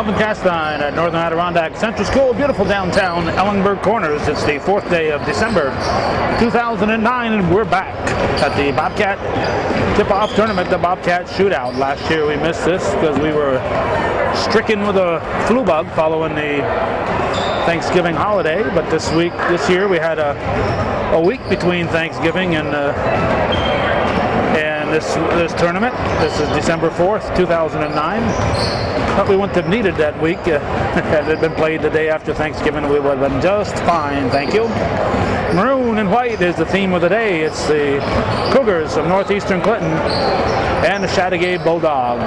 Alvin Castine at Northern Adirondack Central School, beautiful downtown Ellenburg Corners. It's the 4th day of December 2009, and we're back at the Bobcat tip-off tournament, the Bobcat Shootout. Last year we missed this because we were stricken with a flu bug following the Thanksgiving holiday, but this year we had a week between Thanksgiving and this tournament. This is December 4th, 2009. But we wouldn't have needed that week. Had it been played the day after Thanksgiving, we would have been just fine, thank you. Maroon and white is the theme of the day. It's the Cougars from northeastern Clinton and the Chateaugay Bulldogs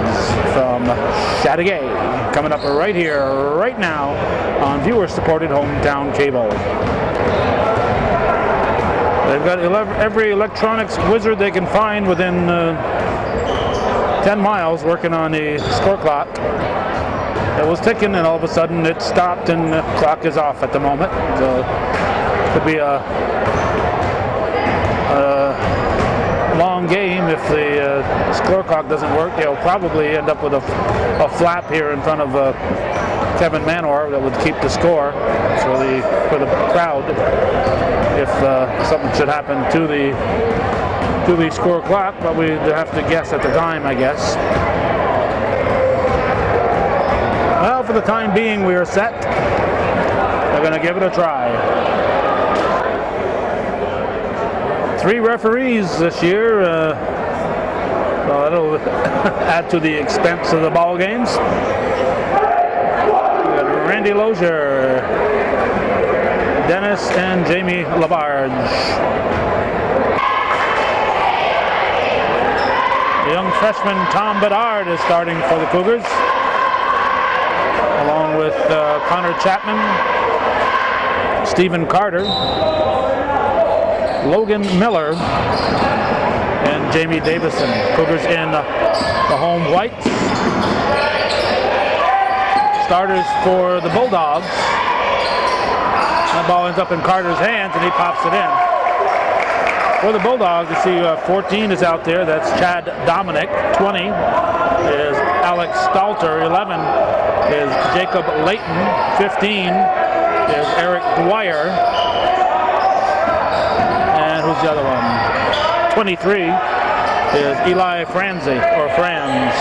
from Chateaugay, coming up right here, right now on viewer-supported hometown cable. They've got every electronics wizard they can find within 10 miles working on the score clock. It was ticking and all of a sudden it stopped and the clock is off at the moment. So it could be a long game if the score clock doesn't work. They'll probably end up with a flap here in front of Kevin Manor that would keep the score for the crowd if something should happen to the score clock, but we have to guess at the time, I guess. Well, for the time being, we are set. We're going to give it a try. 3 referees this year. So that'll add to the expense of the ball games. We got Randy Lozier, Dennis and Jamie Labarge. The young freshman Tom Bedard is starting for the Cougars, along with Connor Chapman, Stephen Carter, Logan Miller, and Jamie Davison. Cougars in the home whites. Starters for the Bulldogs. That ball ends up in Carter's hands and he pops it in. For the Bulldogs, you see 14 is out there. That's Chad Dominic. 20 is Alex Stalter. 11 is Jacob Layton. 15 is Eric Dwyer. And who's the other one? 23 is Eli Franzi, or Franz.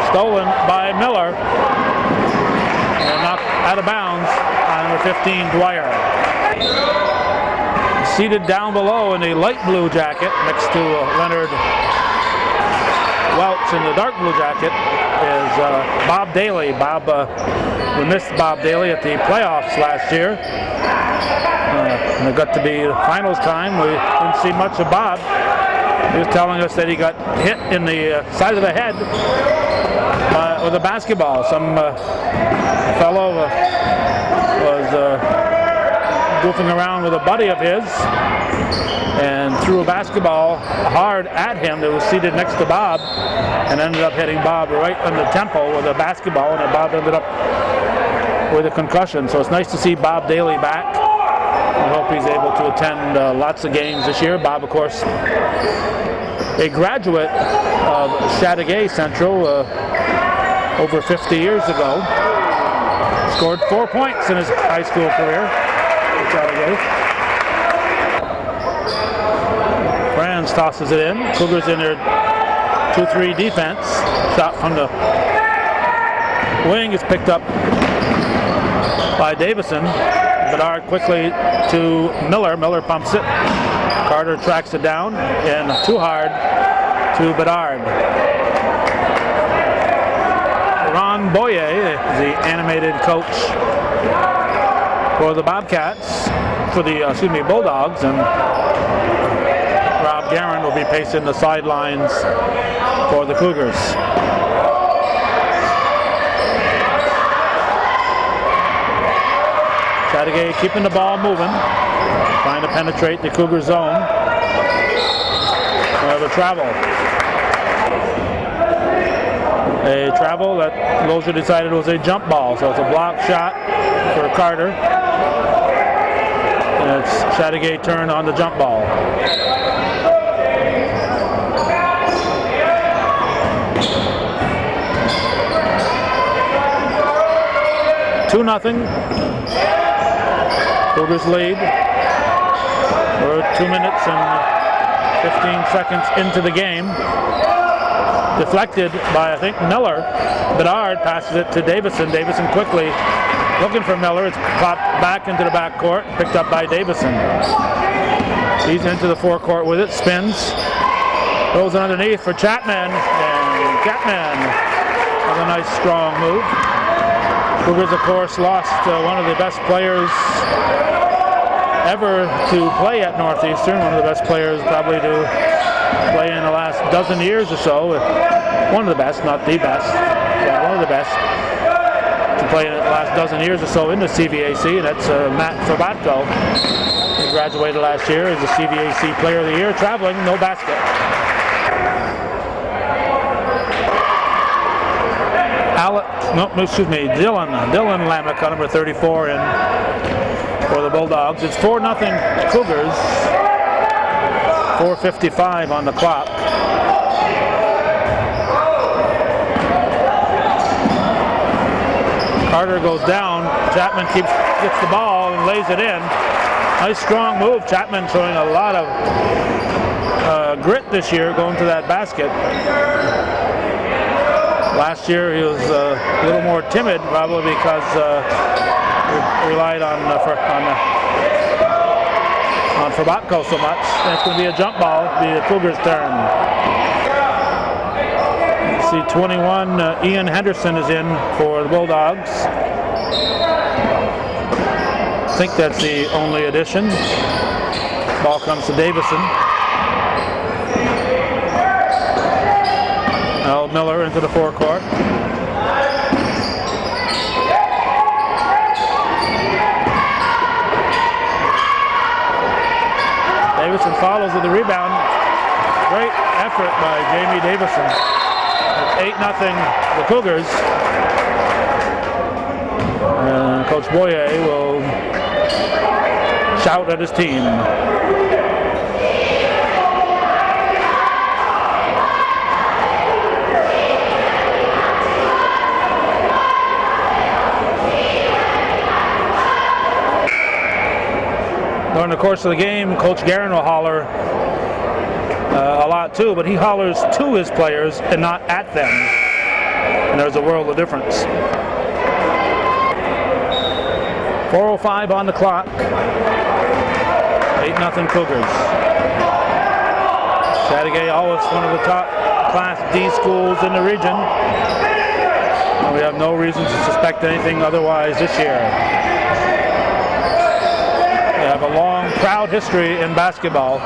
Stolen by Miller. Knocked out of bounds on number 15, Dwyer. Seated down below in the light blue jacket next to Leonard Welch in the dark blue jacket is Bob Daly. We missed Bob Daly at the playoffs last year. And it got to be finals time. We didn't see much of Bob. He was telling us that he got hit in the side of the head with a basketball. Some fellow was goofing around with a buddy of his and threw a basketball hard at him that was seated next to Bob and ended up hitting Bob right on the temple with a basketball, and Bob ended up with a concussion. So it's nice to see Bob Daly back. I hope he's able to attend lots of games this year. Bob, of course, a graduate of Chateaugay Central over 50 years ago. Scored 4 points in his high school career at Chateaugay. Franz tosses it in. Cougars in their 2-3 defense. Shot from the wing is picked up by Davison. Bedard quickly to Miller. Miller pumps it. Carter tracks it down and too hard to Bedard. Ron Boyer, the animated coach for the Bobcats, for the Bulldogs, and Rob Guerin will be pacing the sidelines for the Cougars. Chateaugay keeping the ball moving, trying to penetrate the Cougar zone. The travel. A travel that Lozier decided was a jump ball, so it's a block shot for Carter. And it's Chateaugay turn on the jump ball. 2-0. Cougars lead. We're 2 minutes and 15 seconds into the game. Deflected by, I think, Miller. Bedard passes it to Davison. Davison quickly looking for Miller. It's popped back into the back court, picked up by Davison. He's into the forecourt with it, spins, throws it underneath for Chapman, and Chapman with a nice strong move. Cougars, of course, lost one of the best players ever to play at Northeastern, one of the best players probably to play in the last dozen years or so. One of the best, not the best, but one of the best to play in the last dozen years or so in the CVAC, and that's Matt Forbatko. He graduated last year as a CVAC Player of the Year, traveling, no basket. Dylan Lamica, number 34, in for the Bulldogs. It's 4-0 Cougars. 4:55 on the clock. Carter goes down. Chapman gets the ball and lays it in. Nice strong move. Chapman showing a lot of grit this year going to that basket. Last year he was a little more timid, probably because he relied on Forbatko so much. And it's going to be a jump ball. It'll be the Cougars' turn. See 21, Ian Henderson is in for the Bulldogs. I think that's the only addition. Ball comes to Davison. Now Miller into the forecourt. Davison follows with the rebound. Great effort by Jamie Davison. It's 8-0 the Cougars. And Coach Boyer will shout at his team. During the course of the game, Coach Guerin will holler a lot too, but he hollers to his players and not at them. And there's a world of difference. 4:05 on the clock. 8-0 Cougars. Chateaugay, always one of the top Class D schools in the region. And we have no reason to suspect anything otherwise this year. They have a long, proud history in basketball.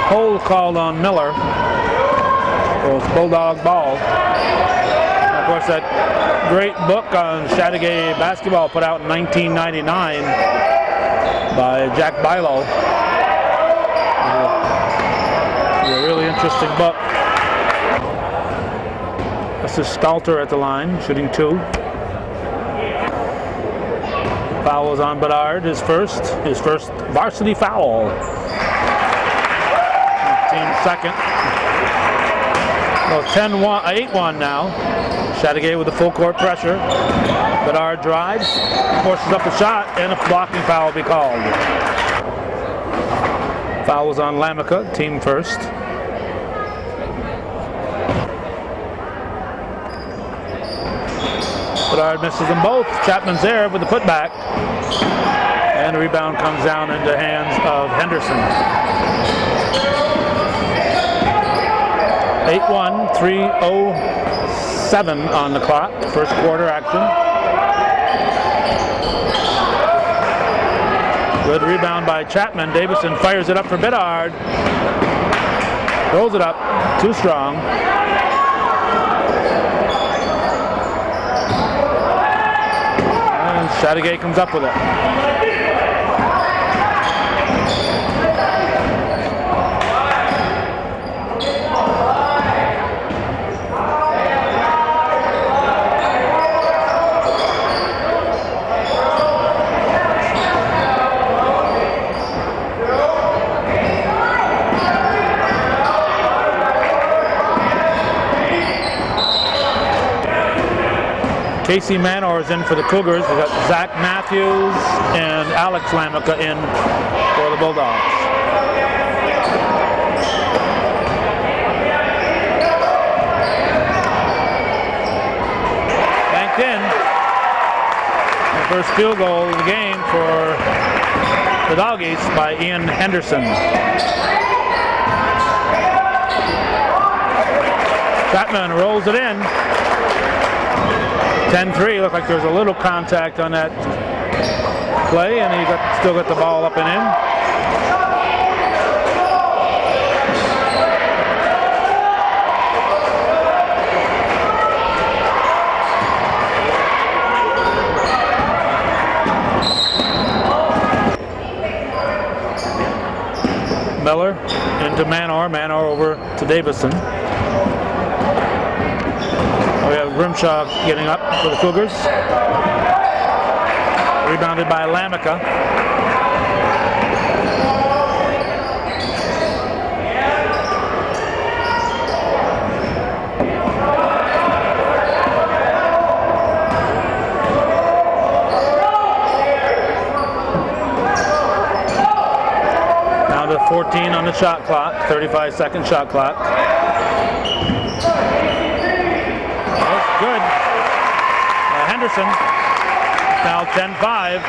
Hold called on Miller. So it's Bulldog ball. And of course, that great book on Chateaugay basketball put out in 1999 by Jack Bilo. It's a really interesting book. This is Stalter at the line, shooting 2. Foul is on Bedard, his first varsity foul. Team second. Well, 8-1 now. Chateaugay with the full court pressure. Bedard drives, forces up a shot, and a blocking foul will be called. Foul is on Lamica, team first. Bedard misses them both. Chapman's there with the putback. And the rebound comes down into the hands of Henderson. 8-1, 3:07 on the clock. First quarter action. Good rebound by Chapman. Davison fires it up for Bedard. Throws it up. Too strong. And Chateaugay comes up with it. Casey Manor is in for the Cougars. We've got Zach Matthews and Alex Lamica in for the Bulldogs. Banked in. The first field goal of the game for the Doggies by Ian Henderson. Chapman rolls it in. 10-3. Looked like there was a little contact on that play, and he still got the ball up and in. Miller into Manor. Manor over to Davison. We have Grimshaw getting up for the Cougars. Rebounded by Lamica. Down to 14 on the shot clock, 35-second shot clock. Good. Henderson, now 10-5.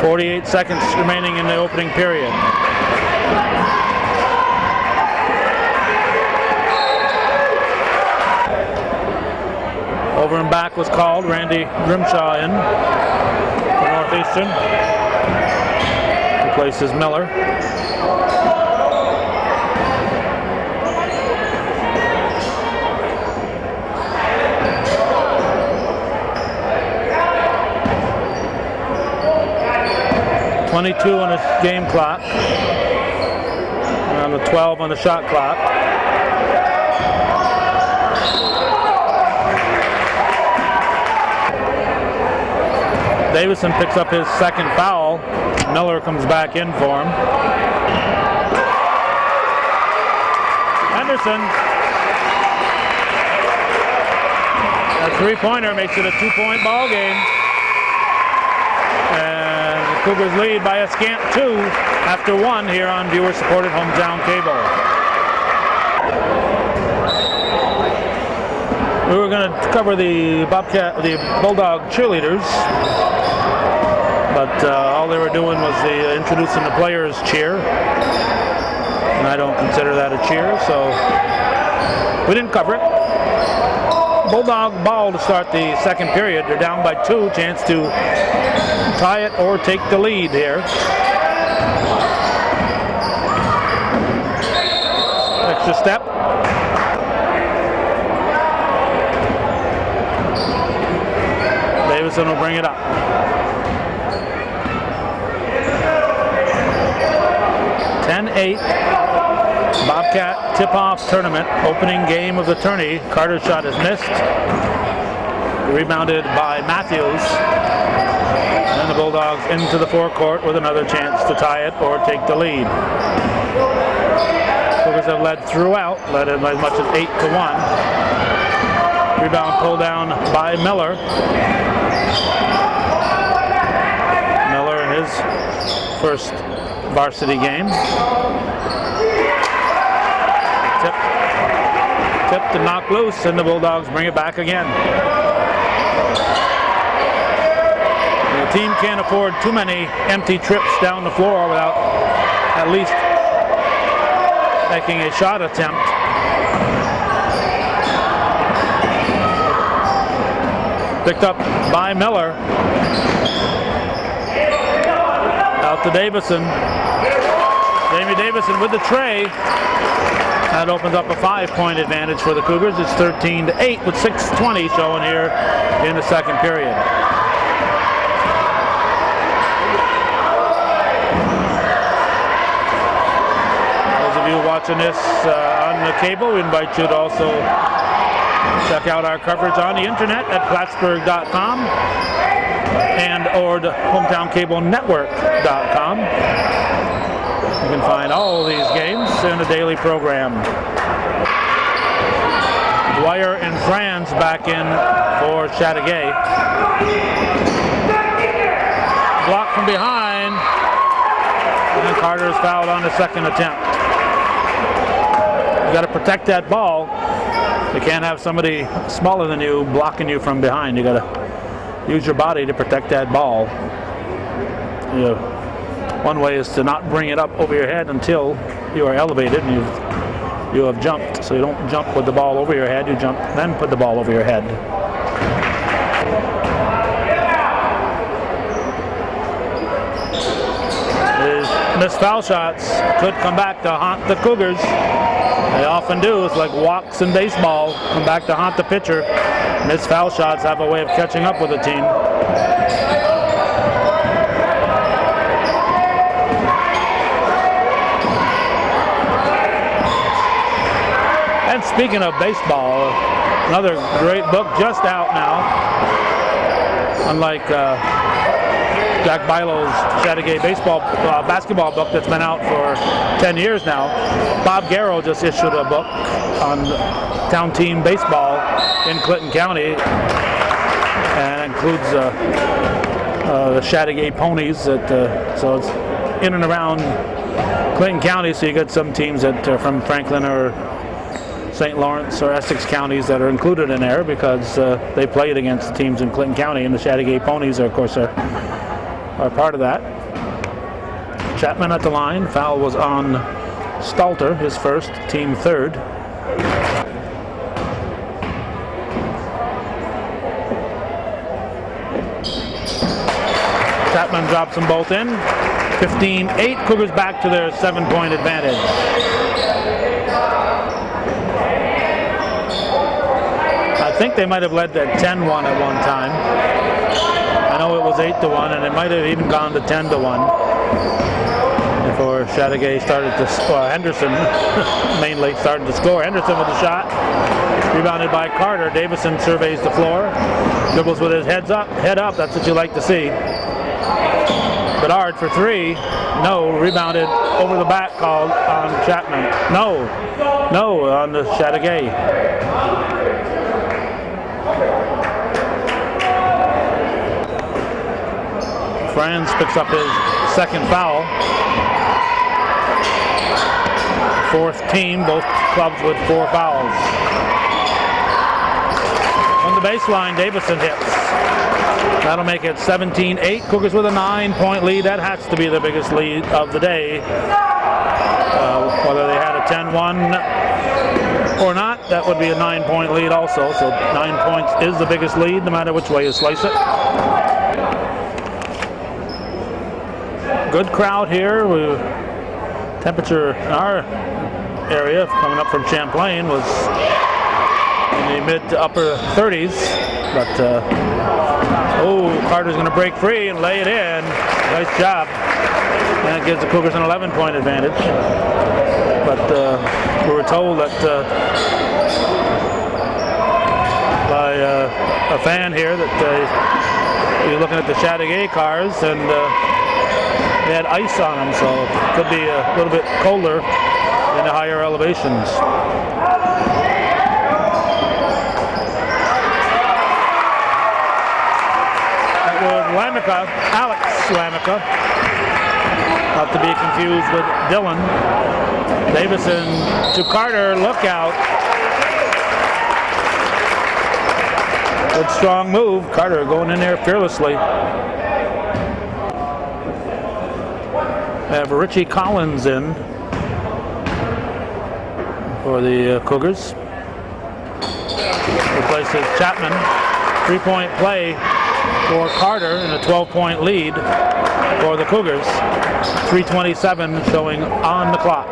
48 seconds remaining in the opening period. Over and back was called. Randy Grimshaw in for Northeastern. Replaces Miller. .22 on the game clock, and the 12 on the shot clock. Davison picks up his second foul. Miller comes back in for him. Henderson. A three-pointer makes it a two-point ball game. Cougars lead by a scant 2 after 1 here on viewer-supported hometown cable. We were going to cover the Bulldog cheerleaders, but all they were doing was introducing the players' cheer, and I don't consider that a cheer, so we didn't cover it. Bulldog ball to start the second period. They're down by 2, chance to tie it or take the lead here. Extra step. Davison will bring it up. .10-8. Bobcat tip-off tournament. Opening game of the tourney. Carter's shot is missed. Rebounded by Matthews. And the Bulldogs into the forecourt with another chance to tie it or take the lead. Cougars have led throughout, led as much as 8-1. Rebound pulled down by Miller. Miller in his first varsity game. Tipped and knocked loose, and the Bulldogs bring it back again. The team can't afford too many empty trips down the floor without at least making a shot attempt. Picked up by Miller. Out to Davison. Jamie Davison with the tray. That opens up a 5-point advantage for the Cougars. It's 13-8 with 6:20 showing here in the second period. Those of you watching this on the cable, we invite you to also check out our coverage on the internet at Plattsburgh.com and or the HometownCableNetwork.com. You can find all of these games in the daily program. Dwyer and Franz back in for Chateaugay. Block from behind, and Carter is fouled on the second attempt. You got to protect that ball. You can't have somebody smaller than you blocking you from behind. You got to use your body to protect that ball. You know, one way is to not bring it up over your head until you are elevated and you have jumped. So you don't jump with the ball over your head, you jump then put the ball over your head. His missed foul shots could come back to haunt the Cougars. They often do. It's like walks in baseball, come back to haunt the pitcher. Missed foul shots have a way of catching up with the team. And speaking of baseball, another great book just out now. Unlike Jack Bilo's Chateaugay basketball book that's been out for 10 years now, Bob Garrow just issued a book on town team baseball in Clinton County, and includes the Chateaugay Ponies. So it's in and around Clinton County, so you get some teams that are from Franklin or St. Lawrence or Essex counties that are included in there because they played against teams in Clinton County, and the Chateaugay Ponies are, of course, are part of that. Chapman at the line. Foul was on Stalter, his first, team third. Chapman drops them both in. 15-8, Cougars back to their 7-point advantage. I think they might have led at 10-1 at one time. I know it was 8-1, and it might have even gone to 10-1 before Chateaugay started to score. Henderson mainly started to score. Henderson with the shot, rebounded by Carter. Davison surveys the floor, dribbles with his head up. That's what you like to see. Bedard for three. No, rebounded over the back, called on Chapman. No, on the Chateaugay. Franz picks up his second foul. Fourth team, both clubs with 4 fouls. On the baseline, Davison hits. That'll make it 17-8. Cougars with a 9-point lead. That has to be the biggest lead of the day. Whether they had a 10-1 or not, that would be a 9-point lead also. So 9 points is the biggest lead, no matter which way you slice it. Good crowd here. Temperature in our area, coming up from Champlain, was in the mid to upper 30s. But Carter's going to break free and lay it in. Nice job. And it gives the Cougars an 11-point advantage. But we were told that by a fan here that you're looking at the Chateaugay cars, and they had ice on them, so it could be a little bit colder in the higher elevations. That was Lamica, Alex Lamica, not to be confused with Dylan. Davison to Carter, look out. Good strong move. Carter going in there fearlessly. We have Richie Collins in for the Cougars. Replaces Chapman. 3-point play for Carter and a 12-point lead for the Cougars. 3:27 showing on the clock.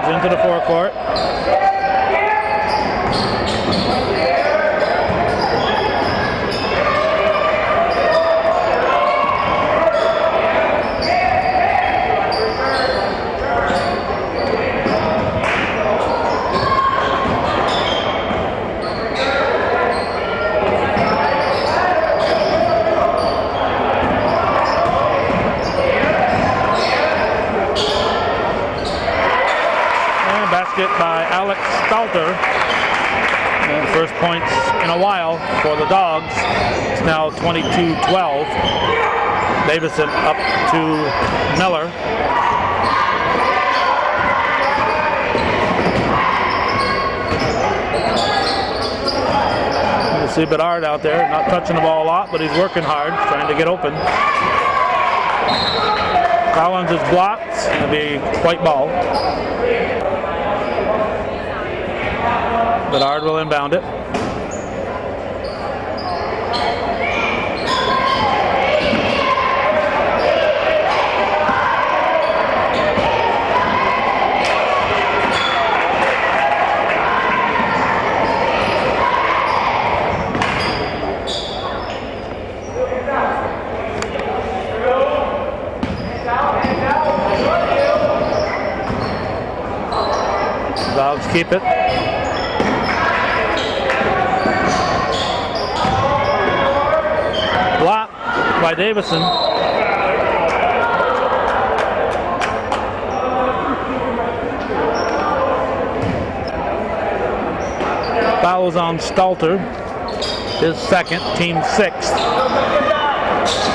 Into the forecourt. And first points in a while for the Dogs. It's now 22-12. Davison up to Miller. You see Bedard out there, not touching the ball a lot, but he's working hard, trying to get open. Collins is blocked. It'll be white ball. Bedard will inbound it. Dogs keep it. Blocked by Davison. Foul is on Stalter. His second, team sixth.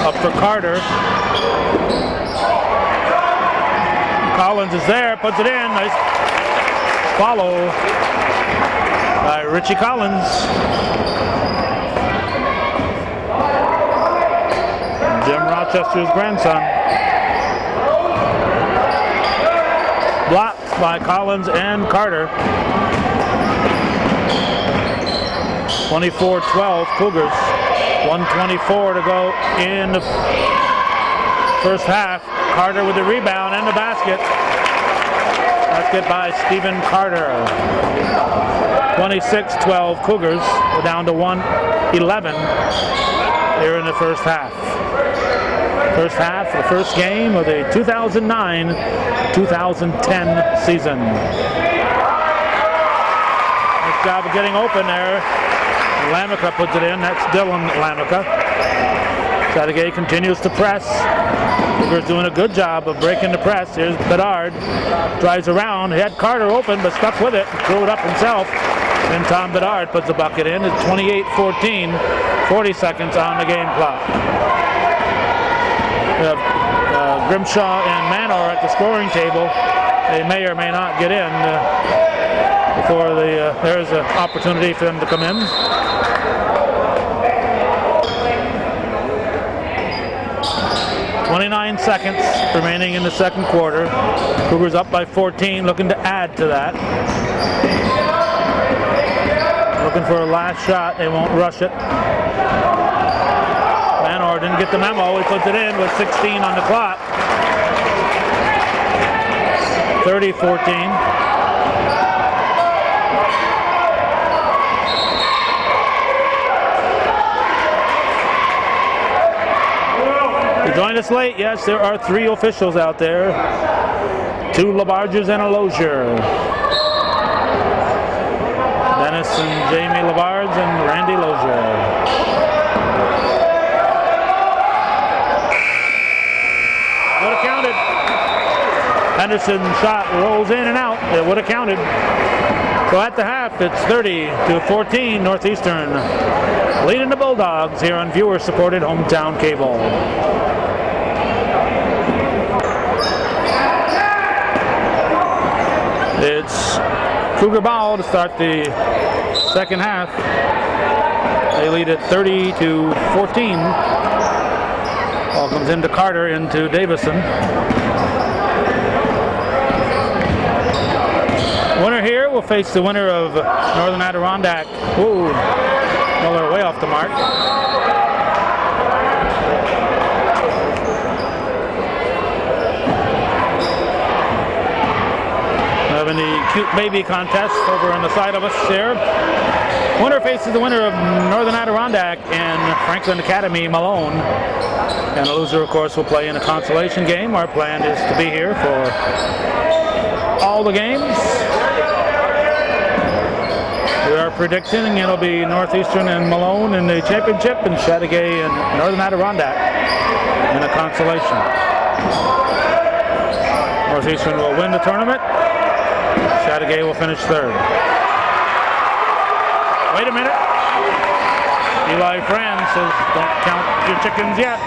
Up for Carter. Collins is there, puts it in. Nice follow by Richie Collins. Jim Rochester's grandson. Blocked by Collins and Carter. 24-12 Cougars. 1:24 to go in the first half. Carter with the rebound and the basket. Basket by Stephen Carter. 26-12 Cougars. We're down to 1:11 here in the first half. First half, the first game of the 2009-2010 season. Nice job of getting open there. Lamoka puts it in. That's Dylan Lamoka. Chateaugay continues to press. Cougars doing a good job of breaking the press. Here's Bedard. Drives around. He had Carter open, but stuck with it. Threw it up himself. And Tom Bedard puts the bucket in. It's 28-14. 40 seconds on the game clock. We have Grimshaw and Manor at the scoring table. They may or may not get in before there's an opportunity for them to come in. .29 seconds remaining in the second quarter. Cougars up by 14, looking to add to that. Looking for a last shot. They won't rush it. Manor didn't get the memo. He puts it in with 16 on the clock. 30-14. You joined us late. Yes, there are 3 officials out there. 2 Labarges and a Lozier. Dennis and Jamie Labarge and Randy Lozier. Would have counted. Henderson's shot rolls in and out. It would have counted. So at the half, it's 30-14 Northeastern. Leading the Bulldogs here on viewer-supported hometown cable. It's Cougar ball to start the second half. They lead it 30-14. Ball comes into Carter, into Davison. Winner here will face the winner of Northern Adirondack. Ooh, Miller way off the mark. Having the cute baby contest over on the side of us there. Winner faces the winner of Northern Adirondack and Franklin Academy Malone. And the loser, of course, will play in a consolation game. Our plan is to be here for all the games. We are predicting it'll be Northeastern and Malone in the championship and Chateaugay and Northern Adirondack in a consolation. Northeastern will win the tournament. Chateaugay will finish third. wait a minute. Eli Franz says, don't count your chickens yet.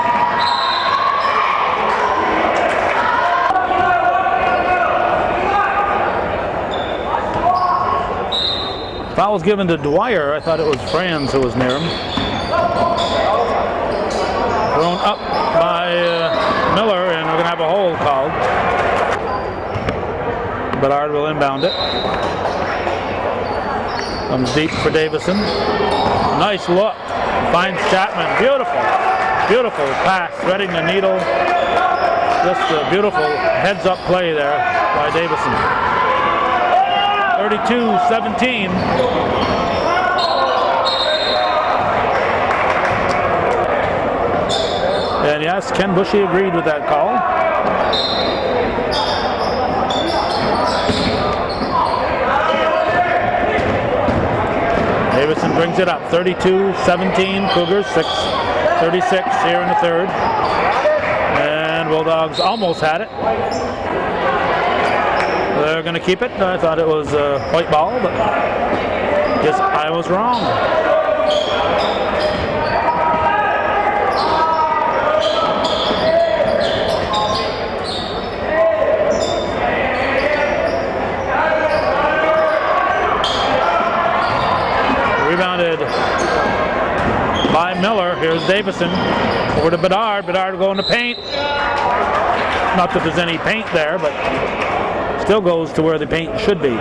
Foul was given to Dwyer. I thought it was Franz who was near him. Thrown up by Miller, and we're going to have a hold called. Bedard will inbound it. Comes deep for Davison. Nice look. Finds Chapman. Beautiful. Beautiful pass. Threading the needle. Just a beautiful heads-up play there by Davison. 32-17. And yes, Ken Bushy agreed with that call. Davison brings it up. 32-17. Cougars. 6:36 here in the third. And Bulldogs almost had it. They're going to keep it. I thought it was a white ball, but guess I was wrong. Rebounded by Miller. Here's Davison. Over to Bedard. Bedard will go in the paint. Not that there's any paint there, but still goes to where the paint should be.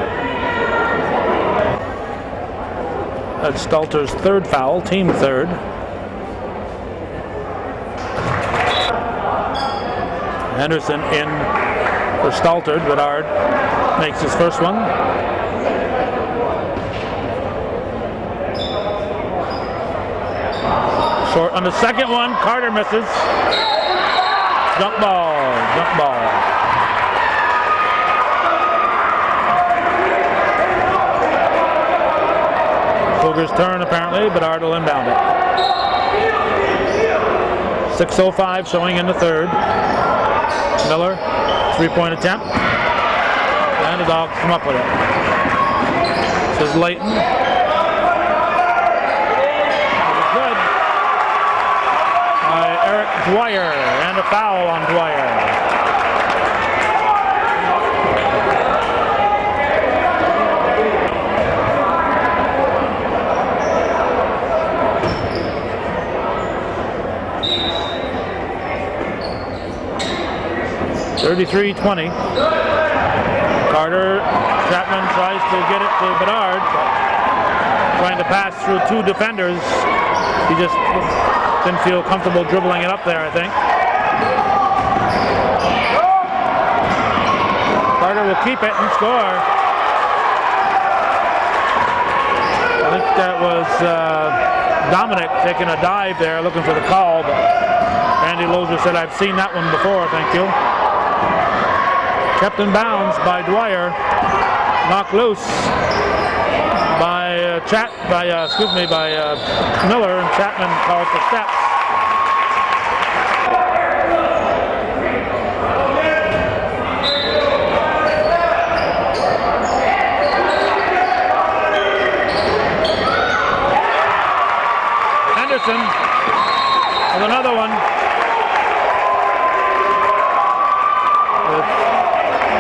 That's Stalter's third foul, team third. Henderson in for Stalter. Bedard makes his first one. Short on the second one. Carter misses. Jump ball. Jump ball. Cougars turn apparently. Bedard will inbound it. 6:05 showing in the third. Miller, three-point attempt. And the Dogs come up with it. This is Layton. Good. By Eric Dwyer. And a foul on Dwyer. (33-20). Carter, Chapman tries to get it to Bedard, trying to pass through two defenders. He just didn't feel comfortable dribbling it up there, I think. Carter will keep it and score. I think that was Dominic taking a dive there, looking for the call, but Andy Lozier said, "I've seen that one before, thank you." Kept in bounds by Dwyer, knocked loose by Miller, and Chapman called for steps. Henderson with another one.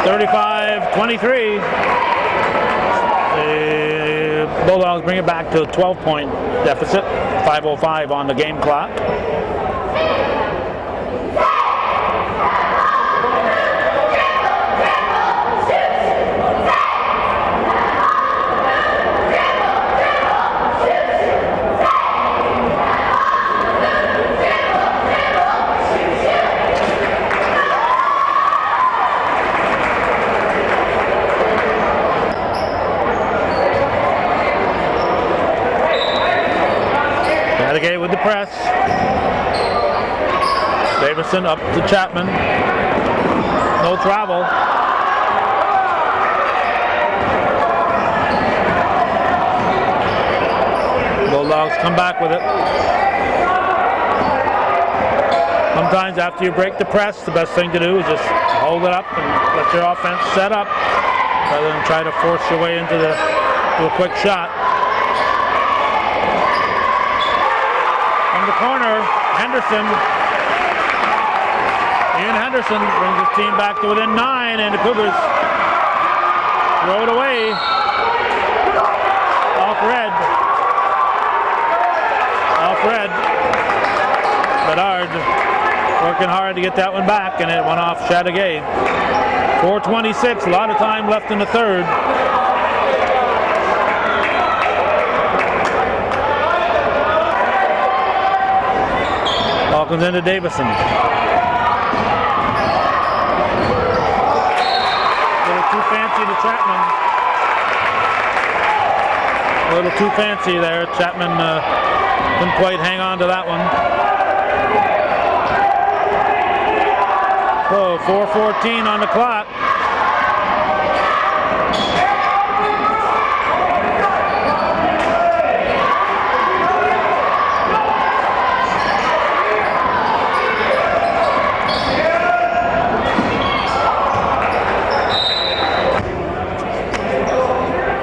35-23. The Bulldogs bring it back to a 12-point deficit. 5:05 on the game clock. Chateaugay with the press. Davison up to Chapman. No travel. Bulldogs come back with it. Sometimes after you break the press, the best thing to do is just hold it up and let your offense set up rather than try to force your way into a quick shot. From the corner, Henderson. Ian Henderson brings his team back to within 9, and the Cougars throw it away. Off red. Bedard working hard to get that one back, and it went off Chateaugay. 4:26, a lot of time left in the third. Ball comes into Davison. A little too fancy to Chapman. A little too fancy there. Chapman couldn't quite hang on to that one. So 4:14 on the clock.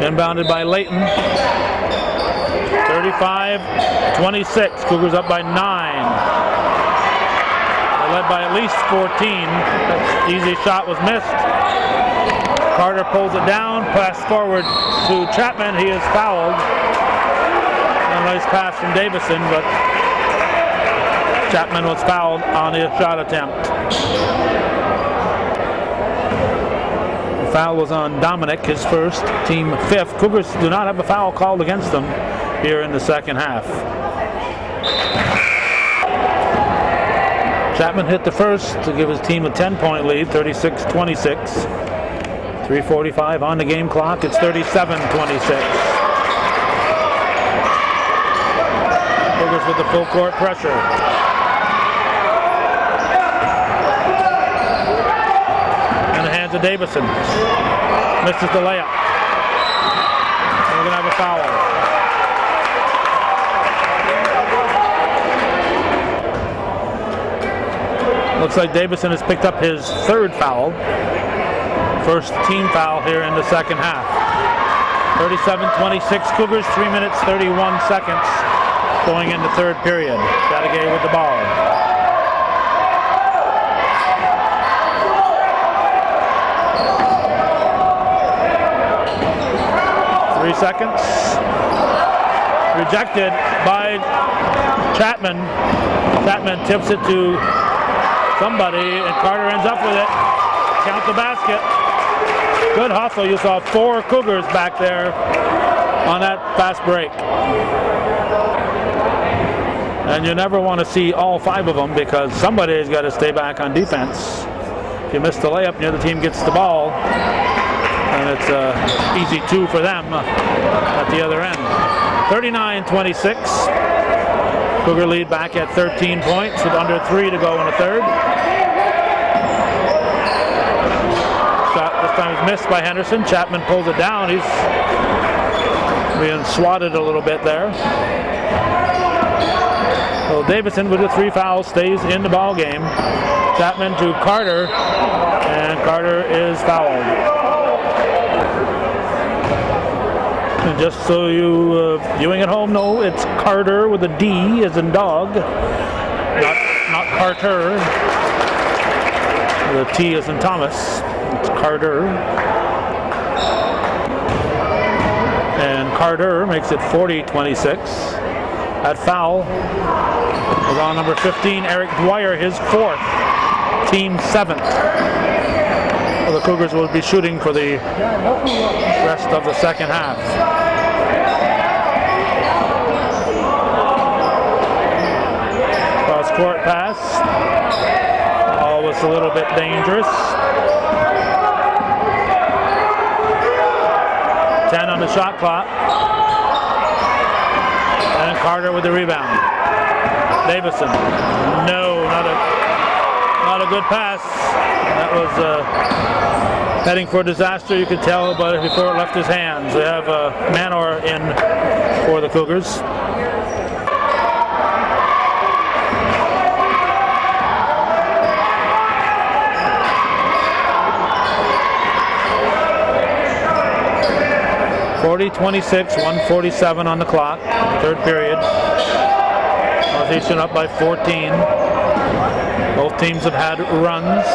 Inbounded by Layton. 35-26. Cougars up by 9. They led by at least 14. That easy shot was missed. Carter pulls it down. Pass forward to Chapman. He is fouled. A nice pass from Davison, but Chapman was fouled on his shot attempt. Foul was on Dominic, his first, team 5th. Cougars do not have a foul called against them here in the second half. Chapman hit the first to give his team a 10-point lead, 36-26. 3:45 on the game clock. It's 37-26. Cougars with the full court pressure. To Davison. Misses the layup. We're going to have a foul. Looks like Davison has picked up his 3rd foul. First team foul here in the second half. 37-26 Cougars, 3 minutes, 31 seconds going into third period. Chateaugay with the ball. 3 seconds. Rejected by Chapman. Chapman tips it to somebody, and Carter ends up with it. Count the basket. Good hustle. You saw 4 Cougars back there on that fast break. And you never want to see all 5 of them because somebody's got to stay back on defense. If you miss the layup, the other team gets the ball. And it's an easy 2 for them at the other end. 39-26. Cougar lead back at 13 points with under 3 to go in the third. Shot this time is missed by Henderson. Chapman pulls it down. He's being swatted a little bit there. So Davison with the 3 fouls stays in the ball game. Chapman to Carter, and Carter is fouled. And just so you viewing at home know, it's Carter with a D as in dog, not Carter. The T as in Thomas. It's Carter. And Carter makes it 40-26. That foul was on number 15, Eric Dwyer, his 4th, team 7th. Well, the Cougars will be shooting for the rest of the second half. Cross court pass. Always a little bit dangerous. 10 on the shot clock. And Carter with the rebound. Davison. No, not a good pass. That was heading for disaster, you could tell, but before it left his hands. We have Manor in for the Cougars. .40-26, 1:47 on the clock, third period. Association up by 14. Both teams have had runs.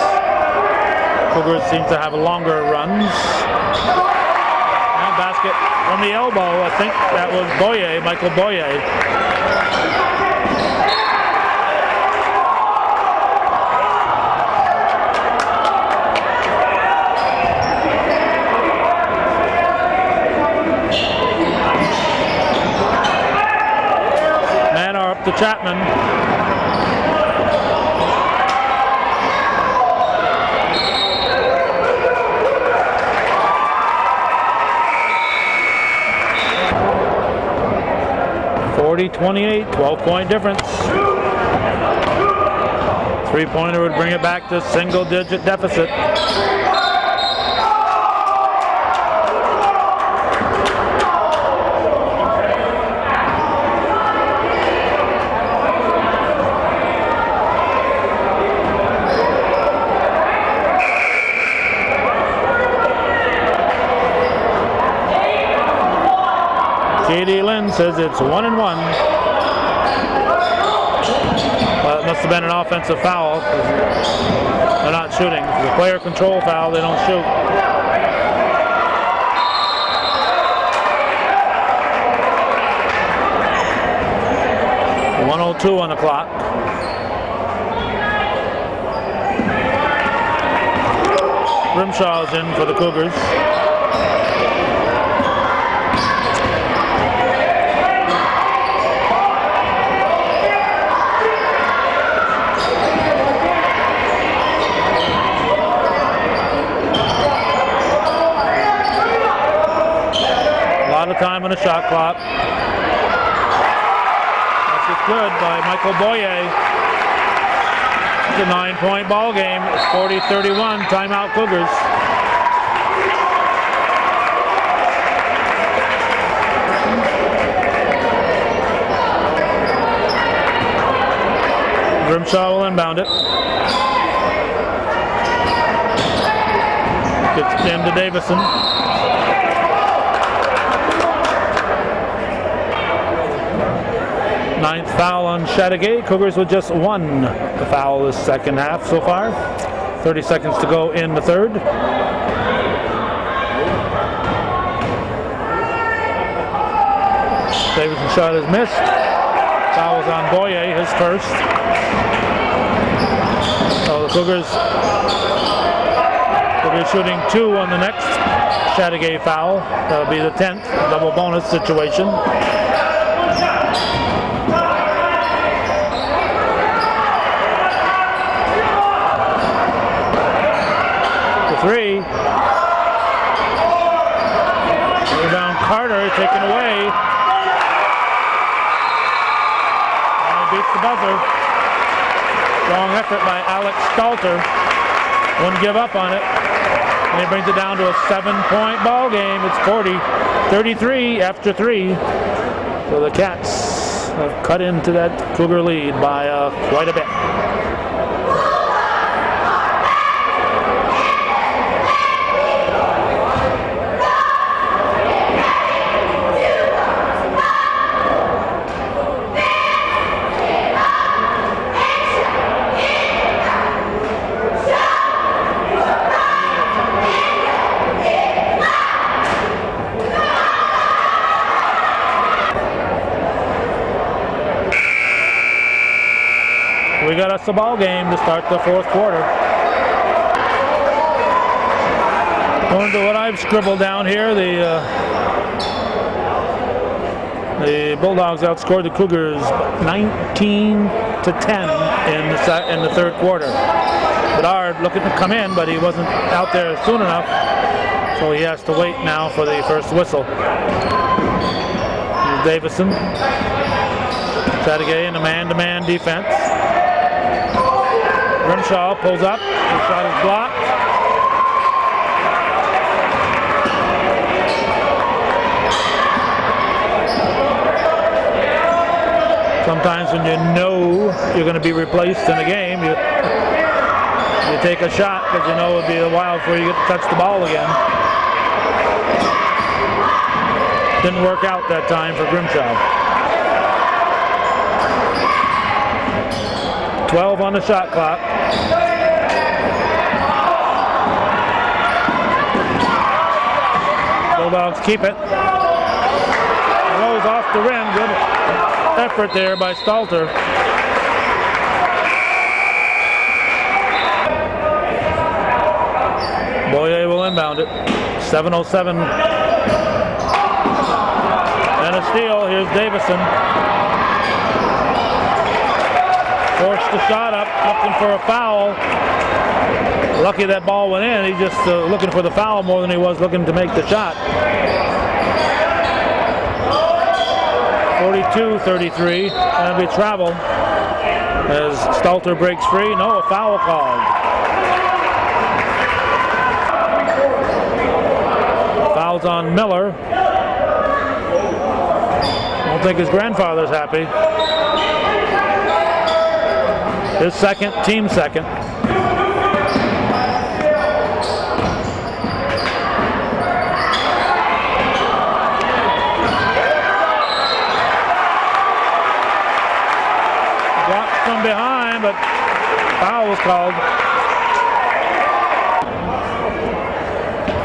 Cougars seems to have longer runs. And basket from the elbow. I think that was Boyer, Michael Boyer. To Chapman. (40-28), 12-point difference. Three-pointer would bring it back to single-digit deficit. J.D. Lynn says it's 1-1. Well, it must have been an offensive foul. They're not shooting. If it's a player control foul, they don't shoot. .102 on the clock. Grimshaw's in for the Cougars. Time on the shot clock. That's just good by Michael Boyer. It's a 9-point ball game. It's 40-31. Timeout Cougars. Grimshaw will inbound it. Gets into Davison. Ninth foul on Chateaugay. Cougars with just one foul this second half so far. 30 seconds to go in the third. Davidson's shot is missed. Foul is on Boyer, his first. So the Cougars will be shooting 2 on the next Chateaugay foul. That'll be the 10th, double bonus situation. Three. Rebound Carter taken away. And he beats the buzzer. Strong effort by Alex Stalter. Wouldn't give up on it. And he brings it down to a 7-point ball game. It's 40-33 after 3. So the Cats have cut into that Cougar lead by quite a bit. We got us a ball game to start the fourth quarter. According to what I've scribbled down here, the Bulldogs outscored the Cougars 19-10 in the third quarter. Bedard looking to come in, but he wasn't out there soon enough, so he has to wait now for the first whistle. Here's Davison. Chateaugay in a man-to-man defense. Grimshaw pulls up. His shot is blocked. Sometimes when you know you're going to be replaced in a game, you take a shot because you know it'll be a while before you get to touch the ball again. Didn't work out that time for Grimshaw. 12 on the shot clock. Bulldogs keep it. Rolls off the rim. Good effort there by Stalter. Boyer will inbound it. 7:07. And a steal. Here's Davison. Forced the shot up, looking for a foul. Lucky that ball went in. He's just looking for the foul more than he was looking to make the shot. 42-33. That'll be travel as Stalter breaks free. No, a foul called. Fouls on Miller. I don't think his grandfather's happy. His second, team second. Blocked from behind, but foul was called.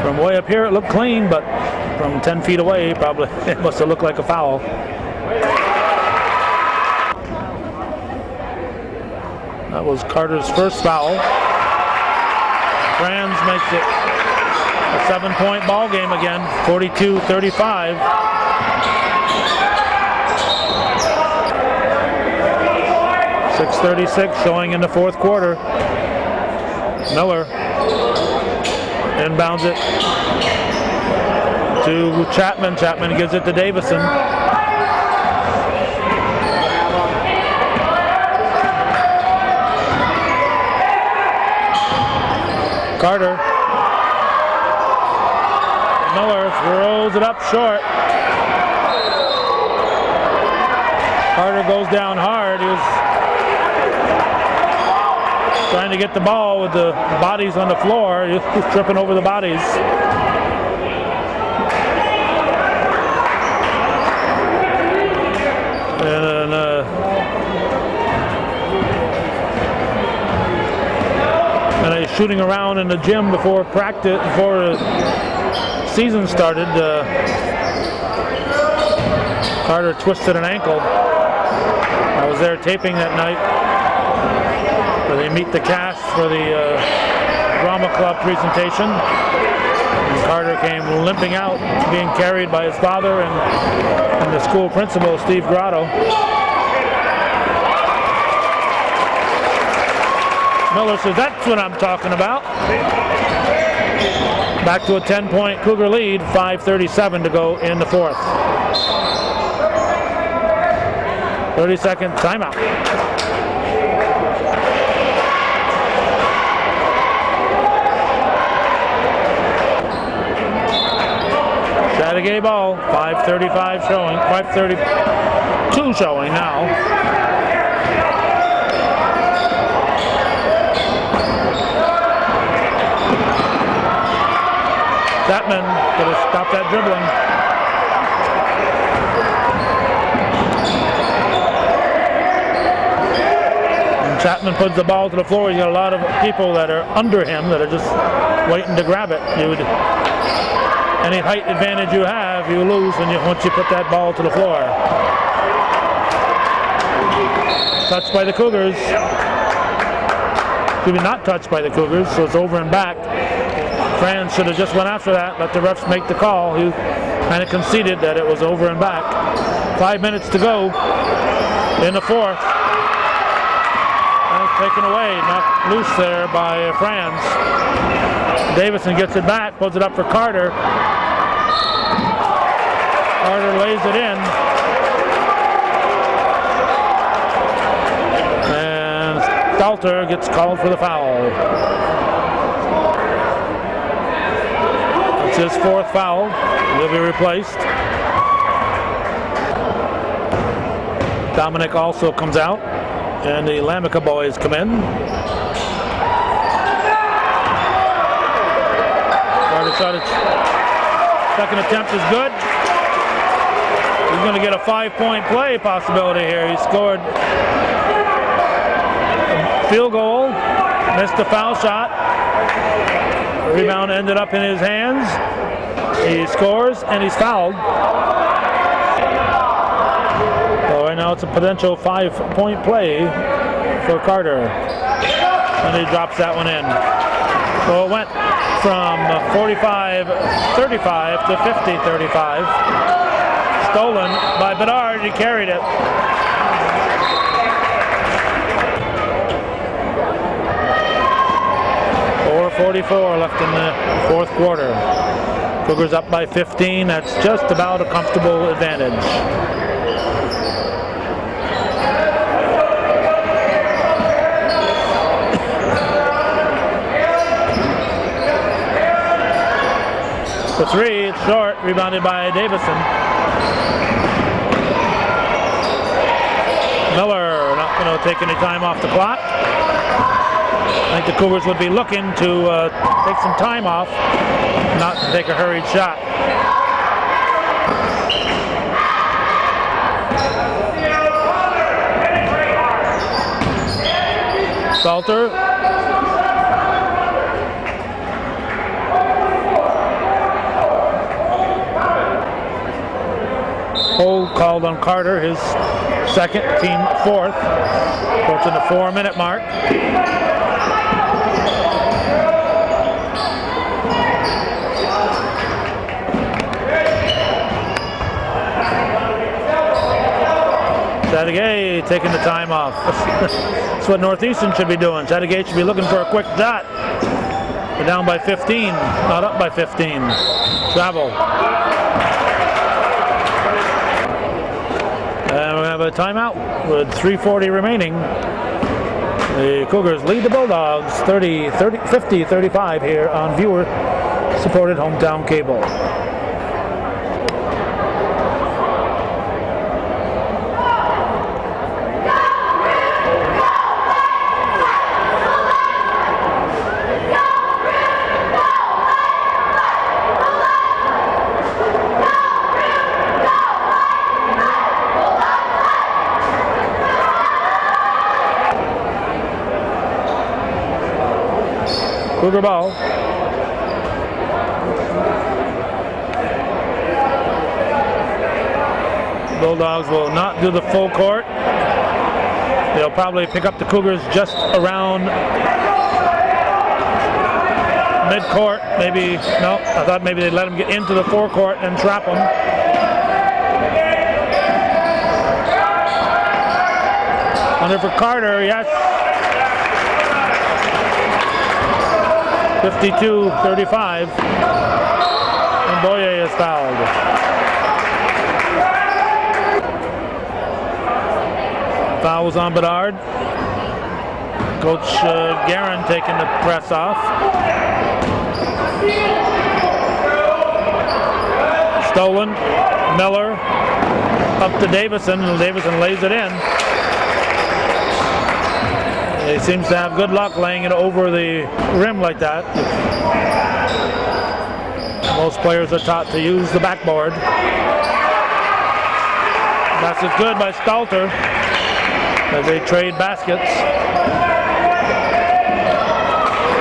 From way up here it looked clean, but from 10 feet away probably it must have looked like a foul. That was Carter's first foul. Franz makes it a 7-point ball game again, 42-35. .636 showing in the fourth quarter. Miller inbounds it to Chapman. Chapman gives it to Davison. Carter. Miller throws it up short. Carter goes down hard. He was trying to get the ball with the bodies on the floor. He was tripping over the bodies. And he's shooting around in the gym before practice, before the season started. Carter twisted an ankle. I was there taping that night where they meet the cast for the drama club presentation. And Carter came limping out, being carried by his father and the school principal, Steve Grotto. Miller says, that's what I'm talking about. Back to a 10-point Cougar lead, 5:37 to go in the fourth. 30-second timeout. Chateaugay ball, 5:35 showing, 5:32 showing now. Chapman could have stopped that dribbling. And Chapman puts the ball to the floor. He's got a lot of people that are under him that are just waiting to grab it. Any height advantage you have, you lose once you put that ball to the floor. Touched by the Cougars. Should be not touched by the Cougars, so it's over and back. Franz should have just went after that, let the refs make the call. He kind of conceded that it was over and back. 5 minutes to go in the fourth. And it's taken away, knocked loose there by Franz. Davison gets it back, puts it up for Carter. Carter lays it in. And Stalter gets called for the foul. It's his fourth foul. He'll be replaced. Dominic also comes out, and the Lamica boys come in. Carter shot it. Second attempt is good. He's going to get a 5-point play possibility here. He scored field goal. Missed the foul shot. Rebound ended up in his hands. He scores and he's fouled. So right now it's a potential 5-point play for Carter. And he drops that one in. So it went from 45-35 to 50-35. Stolen by Bedard. He carried it. .44 left in the fourth quarter. Cougars up by 15. That's just about a comfortable advantage. The three, it's short, rebounded by Davison. Miller not going to take any time off the clock. I think the Cougars would be looking to take some time off, not to take a hurried shot. Salter. Hold called on Carter, his second, team fourth. Approaching the 4-minute mark. Chateaugay taking the time off. That's what Northeastern should be doing. Chateaugay should be looking for a quick shot. They're down by 15, not up by 15. Travel. And we're going to have a timeout with 3:40 remaining. The Cougars lead the Bulldogs 50-35 here on viewer-supported hometown cable. Cougar ball. Bulldogs will not do the full court. They'll probably pick up the Cougars just around mid-court. Maybe, no, I thought maybe they'd let them get into the forecourt and trap them. Under for Carter, yes. 52-35, and Boyer is fouled. Fouls on Bedard. Coach Guerin taking the press off. Stolen. Miller up to Davison, and Davison lays it in. He seems to have good luck laying it over the rim like that. Most players are taught to use the backboard. Pass is good by Stalter as they trade baskets.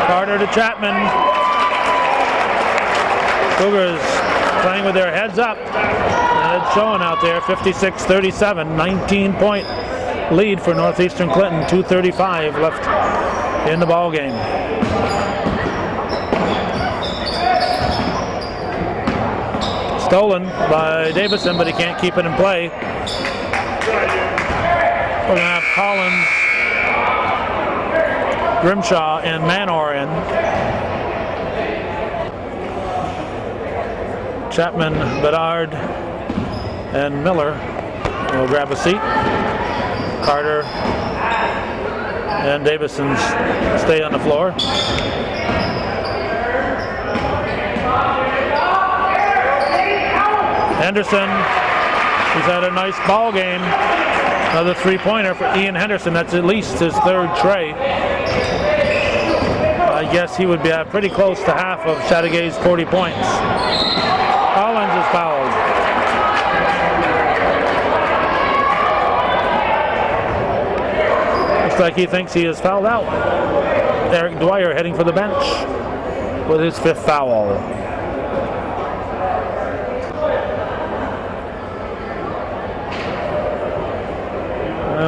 Carter to Chapman. Cougars playing with their heads up. Heads showing out there, 56-37, 19-point lead for Northeastern Clinton, 2:35 left in the ball game. Stolen by Davison, but he can't keep it in play. We're going to have Collins, Grimshaw, and Manor in. Chapman, Bedard, and Miller will grab a seat. Carter and Davison stay on the floor. Henderson, he's had a nice ball game. Another three-pointer for Ian Henderson. That's at least his third tray. I guess he would be pretty close to half of Chateaugay's 40 points. Collins is fouled. like he thinks he is fouled out. Eric Dwyer heading for the bench with his 5th foul.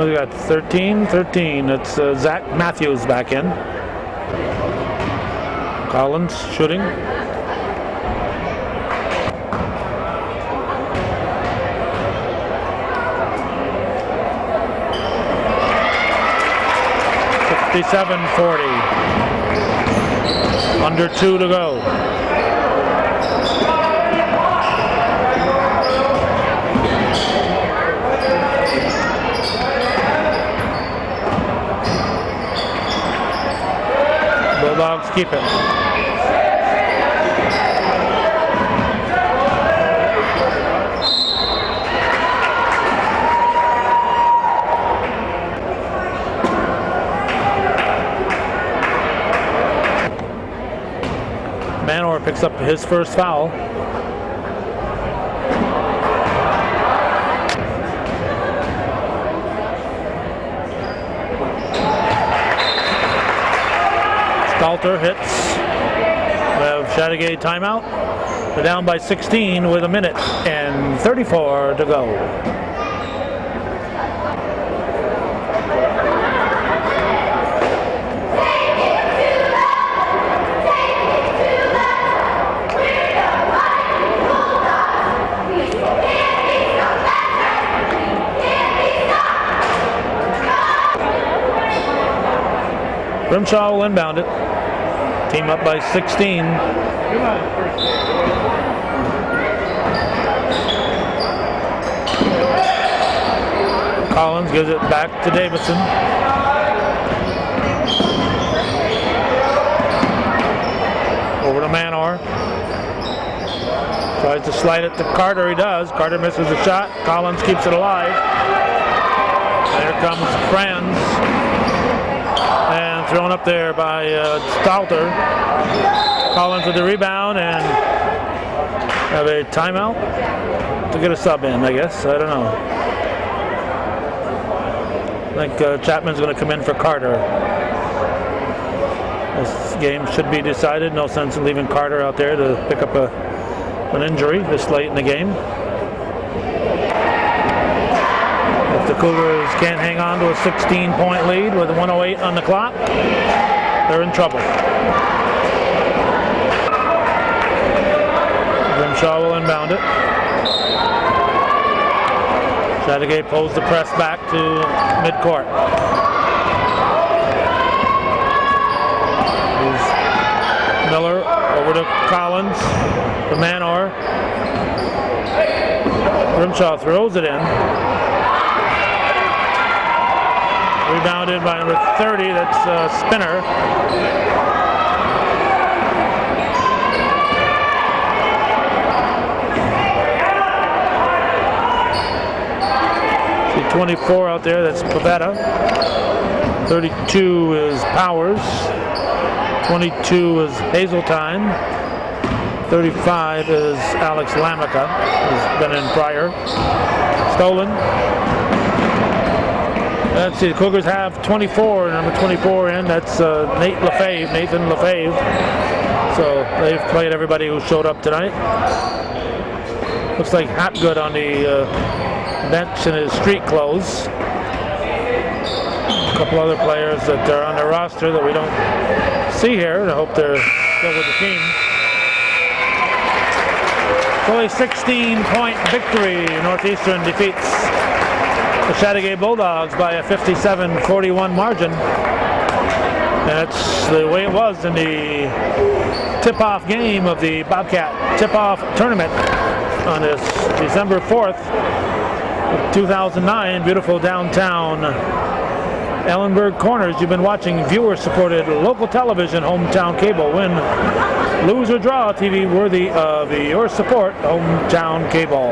We got 13. It's Zach Matthews back in. Collins shooting. $57-40. Under 2 to go. Bulldogs keep it. Manor picks up his 1st foul. Stalter hits. We have Chateaugay timeout. They're down by 16 with 1:34 to go. Grimshaw will inbound it. Team up by 16. Collins gives it back to Davidson. Over to Manor. Tries to slide it to Carter. He does. Carter misses the shot. Collins keeps it alive. There comes Franz. And thrown up there by Stalter. Collins with the rebound and have a timeout to get a sub in, I guess. I don't know. I think Chapman's going to come in for Carter. This game should be decided. No sense in leaving Carter out there to pick up an injury this late in the game. If the Cougars can't hang on to a 16-point lead with 1:08 on the clock, they're in trouble. Grimshaw will inbound it. Chateaugay pulls the press back to midcourt. Here's Miller over to Collins, to Manor. Grimshaw throws it in. Rebounded by number 30, that's Spinner. See 24 out there, that's Pavetta. 32 is Powers. 22 is Hazeltine. 35 is Alex Lamica, who's been in prior. Stolen. Let's see, the Cougars have 24, number 24 in, that's Nathan Lefebvre. So they've played everybody who showed up tonight. Looks like Hapgood on the bench in his street clothes. A couple other players that are on the roster that we don't see here, and I hope they're still with the team. So a 16-point victory. Northeastern defeats the Chateaugay Bulldogs by a 57-41 margin. And that's the way it was in the tip-off game of the Bobcat tip-off tournament on this December 4th, 2009. Beautiful downtown Ellenburg Corners. You've been watching viewer-supported local television, hometown cable. Win, lose or draw, TV worthy of your support, hometown cable.